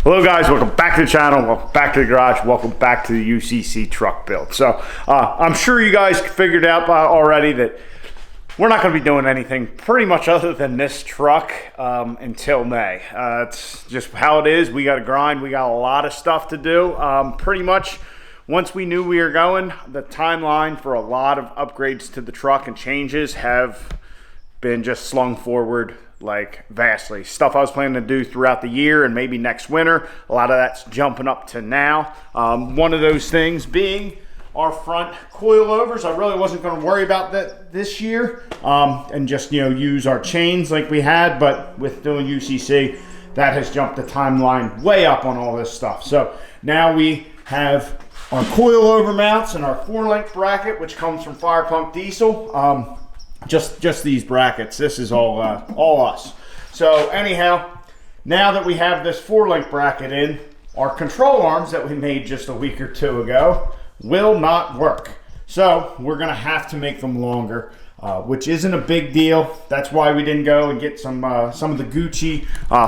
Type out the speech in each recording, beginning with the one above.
Hello guys, welcome back to the channel, welcome back to the garage, welcome back to the UCC truck build. So I'm sure you guys figured out already that we're not going to be doing anything pretty much other than this truck until May. It's just how it is. We got to grind, we got a lot of stuff to do. Pretty much once we knew we were going, the timeline for a lot of upgrades to the truck and changes have been just slung forward like vastly. Stuff I was planning to do throughout the year and maybe next winter, a lot of that's jumping up to now. One of those things being our front coilovers. I really wasn't going to worry about that this year and just use our chains like we had, but with doing UCC, that has jumped the timeline way up on all this stuff. So now we have our coilover mounts and our 4-link bracket, which comes from Fire Pump Diesel. Just these brackets. This is all us. So anyhow, now that we have this 4-link bracket in, our control arms that we made just a week or two ago will not work. So we're gonna have to make them longer, which isn't a big deal. That's why we didn't go and get some of the Gucci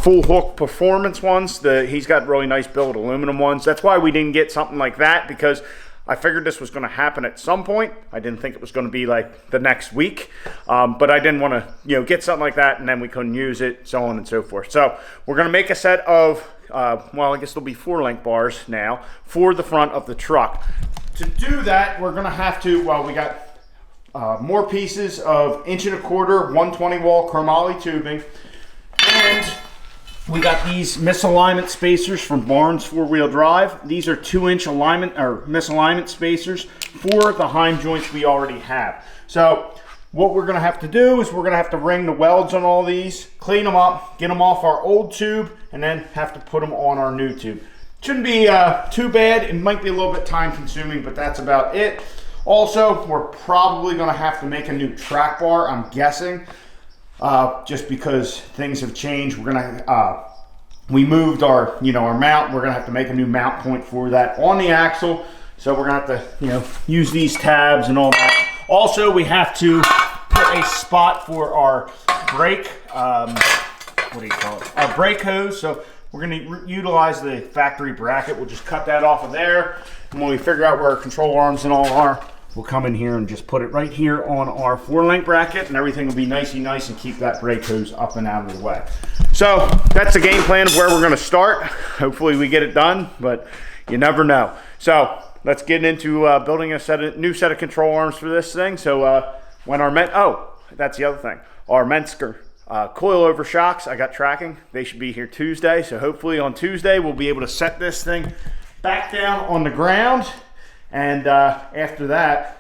full hook performance ones. He's got really nice billet aluminum ones. That's why we didn't get something like that, because I figured this was going to happen at some point. I didn't think it was going to be like the next week, but I didn't want to, get something like that and then we couldn't use it, so on and so forth. So we're going to make a set of, well, I guess there'll be 4-link bars now for the front of the truck. To do that, we're going to have to, well, we got more pieces of 1¼ 120 wall chromoly tubing, and we got these misalignment spacers from Barnes 4-wheel drive. These are 2-inch alignment or misalignment spacers for the heim joints we already have. So what we're gonna have to do is we're gonna have to ring the welds on all these, clean them up, get them off our old tube, and then have to put them on our new tube. Shouldn't be too bad. It might be a little bit time consuming, but that's about it. Also, we're probably gonna have to make a new track bar, I'm guessing. Just because things have changed. We're gonna we moved our our mount. We're gonna have to make a new mount point for that on the axle, so we're gonna have to use these tabs and all that. Also, we have to put a spot for our brake what do you call it, our brake hose. So we're gonna utilize the factory bracket. We'll just cut that off of there, and when we figure out where our control arms and all are, we'll come in here and just put it right here on our 4-link bracket, and everything will be nice and keep that brake hose up and out of the way. So that's the game plan of where we're going to start. Hopefully we get it done, but you never know. So let's get into building a new set of control arms for this thing. So when our that's the other thing. Our Mensker coilover shocks, I got tracking. They should be here Tuesday. So hopefully on Tuesday we'll be able to set this thing back down on the ground. And after that,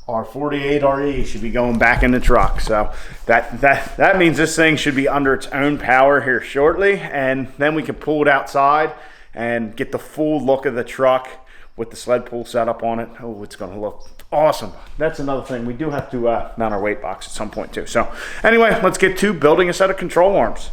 our 48 RE should be going back in the truck. So that means this thing should be under its own power here shortly, and then we can pull it outside and get the full look of the truck with the sled pull setup on it. Oh, it's going to look awesome. That's another thing. We do have to mount our weight box at some point too. So anyway, let's get to building a set of control arms.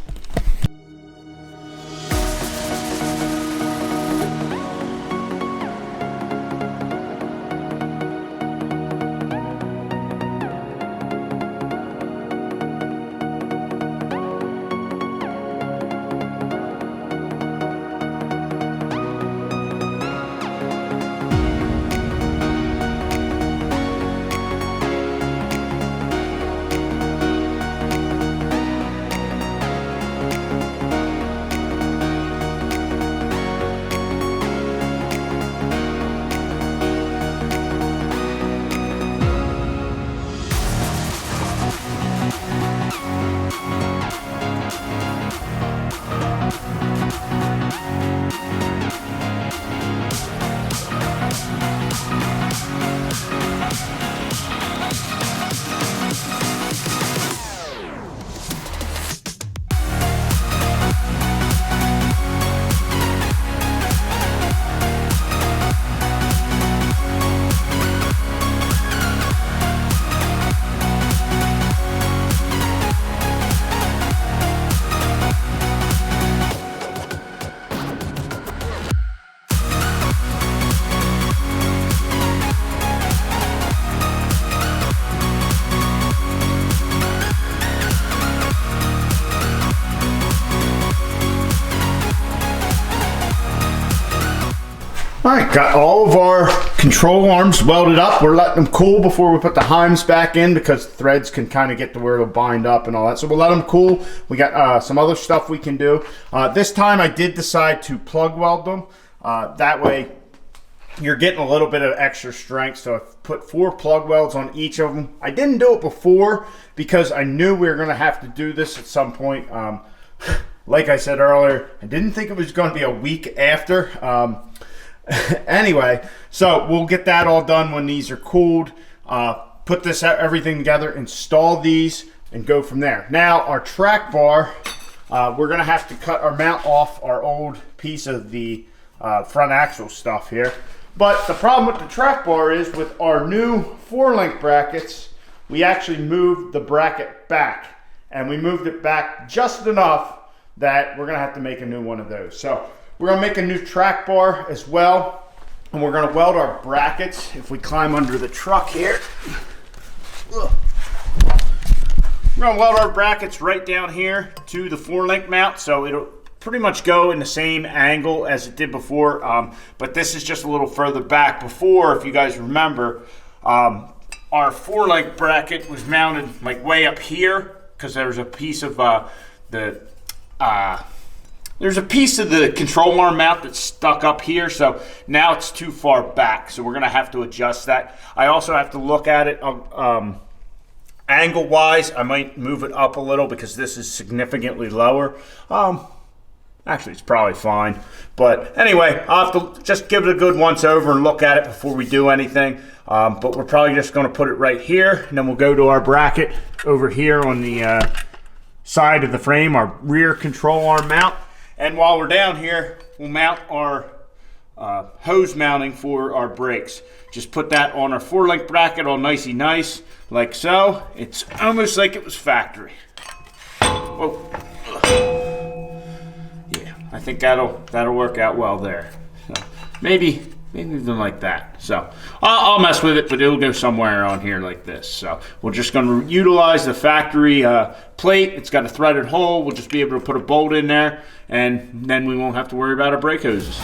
All right, got all of our control arms welded up. We're letting them cool before we put the heims back in because threads can kind of get to where they'll bind up and all that. So we'll let them cool. We got some other stuff we can do. This time I did decide to plug weld them. That way you're getting a little bit of extra strength. So I put 4 plug welds on each of them. I didn't do it before because I knew we were going to have to do this at some point. Like I said earlier, I didn't think it was going to be a week after. Anyway, so we'll get that all done when these are cooled. Put everything together, install these, and go from there. Now, our track bar, we're going to have to cut our mount off our old piece of the front axle stuff here. But the problem with the track bar is with our new 4-link brackets, we actually moved the bracket back. And we moved it back just enough that we're going to have to make a new one of those. So we're going to make a new track bar as well, and we're going to weld our brackets. If we climb under the truck here, we're going to weld our brackets right down here to the 4-link mount, so it'll pretty much go in the same angle as it did before, but this is just a little further back. Before, if you guys remember, our 4-link bracket was mounted like way up here because there was a piece of there's a piece of the control arm mount that's stuck up here, so now it's too far back, so we're going to have to adjust that. I also have to look at it angle-wise. I might move it up a little because this is significantly lower. Actually, it's probably fine, but anyway, I'll have to just give it a good once-over and look at it before we do anything. But we're probably just going to put it right here, and then we'll go to our bracket over here on the side of the frame, our rear control arm mount. And while we're down here, we'll mount our hose mounting for our brakes. Just put that on our 4-link bracket all nicey nice, like so. It's almost like it was factory. Whoa. Yeah, I think that'll work out well there. So maybe even like that. So I'll mess with it, but it'll go somewhere on here like this. So we're just going to utilize the factory plate. It's got a threaded hole. We'll just be able to put a bolt in there, and then we won't have to worry about our brake hoses.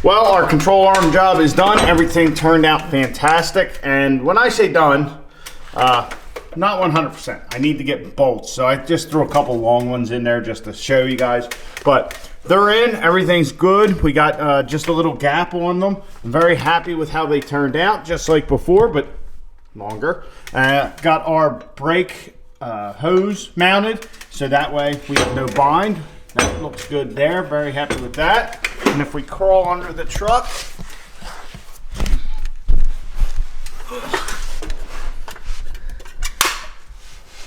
Well, our control arm job is done. Everything turned out fantastic. And when I say done, not 100%. I need to get bolts. So I just threw a couple long ones in there just to show you guys. But they're in. Everything's good. We got just a little gap on them. I'm very happy with how they turned out, just like before, but longer. Got our brake hose mounted, so that way we have no bind. That looks good there. Very happy with that. And if we crawl under the truck,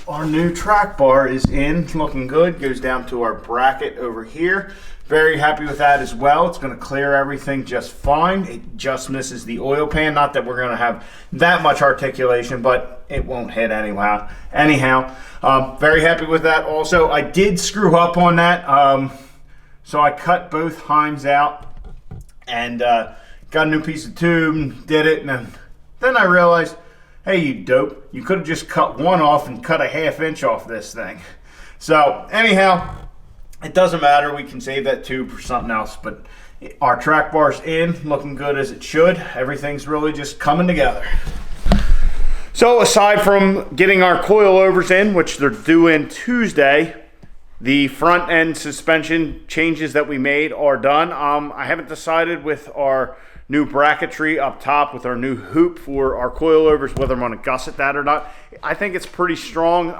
our new track bar is in, looking good. Goes down to our bracket over here. Very happy with that as well. It's going to clear everything just fine. It just misses the oil pan. Not that we're going to have that much articulation, but it won't hit anyhow. Very happy with that. Also, I did screw up on that. So I cut both heims out and got a new piece of tube, did it, and then I realized, hey, you dope, you could have just cut one off and cut a ½ inch off this thing. So anyhow, it doesn't matter. We can save that tube for something else, but our track bar's in, looking good as it should. Everything's really just coming together. So aside from getting our coilovers in, which they're due in Tuesday, the front end suspension changes that we made are done. I haven't decided with our new bracketry up top with our new hoop for our coilovers whether I'm going to gusset that or not. I think it's pretty strong.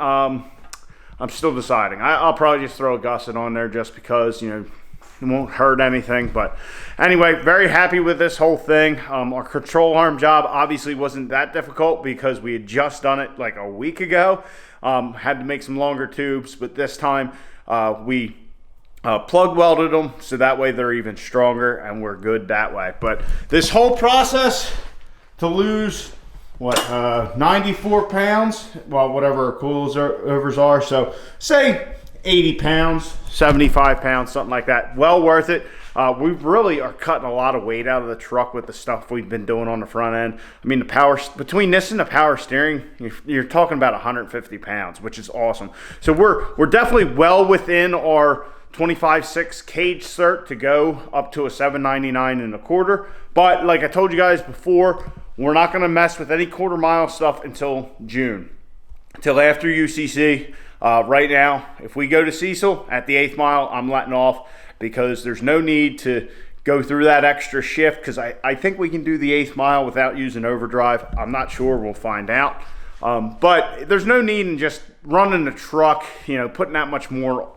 I'm still deciding. I'll probably just throw a gusset on there just because, you know, won't hurt anything. But anyway, very happy with this whole thing. Our control arm job obviously wasn't that difficult because we had just done it like a week ago. Had to make some longer tubes, but this time we plug welded them so that way they're even stronger and we're good that way. But this whole process to lose what 94 pounds, well, whatever our Coil-Overs are, so say 80 pounds, 75 pounds, something like that. Well worth it. We really are cutting a lot of weight out of the truck with the stuff we've been doing on the front end. I mean, the power between this and the power steering, you're talking about 150 pounds, which is awesome. So we're definitely well within our 25.6 cage cert to go up to a 799 1/4. But like I told you guys before, we're not going to mess with any quarter mile stuff until June, until after UCC. Right now, if we go to Cecil at the 8th mile, I'm letting off because there's no need to go through that extra shift because I think we can do the 8th mile without using overdrive. I'm not sure. We'll find out. But there's no need in just running the truck, putting that much more,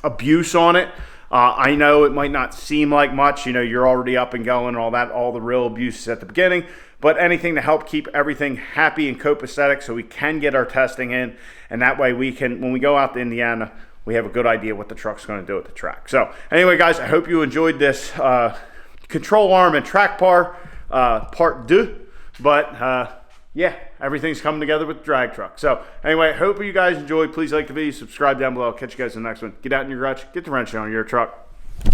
abuse on it. I know it might not seem like much, you're already up and going and all that, all the real abuse is at the beginning, but anything to help keep everything happy and copacetic so we can get our testing in, and that way we can, when we go out to Indiana, we have a good idea what the truck's going to do at the track. So anyway, guys, I hope you enjoyed this control arm and track par part 2, but yeah, everything's coming together with the drag truck. So anyway, hope you guys enjoyed. Please like the video, subscribe down below. I'll catch you guys in the next one. Get out in your garage, get the wrench on your truck.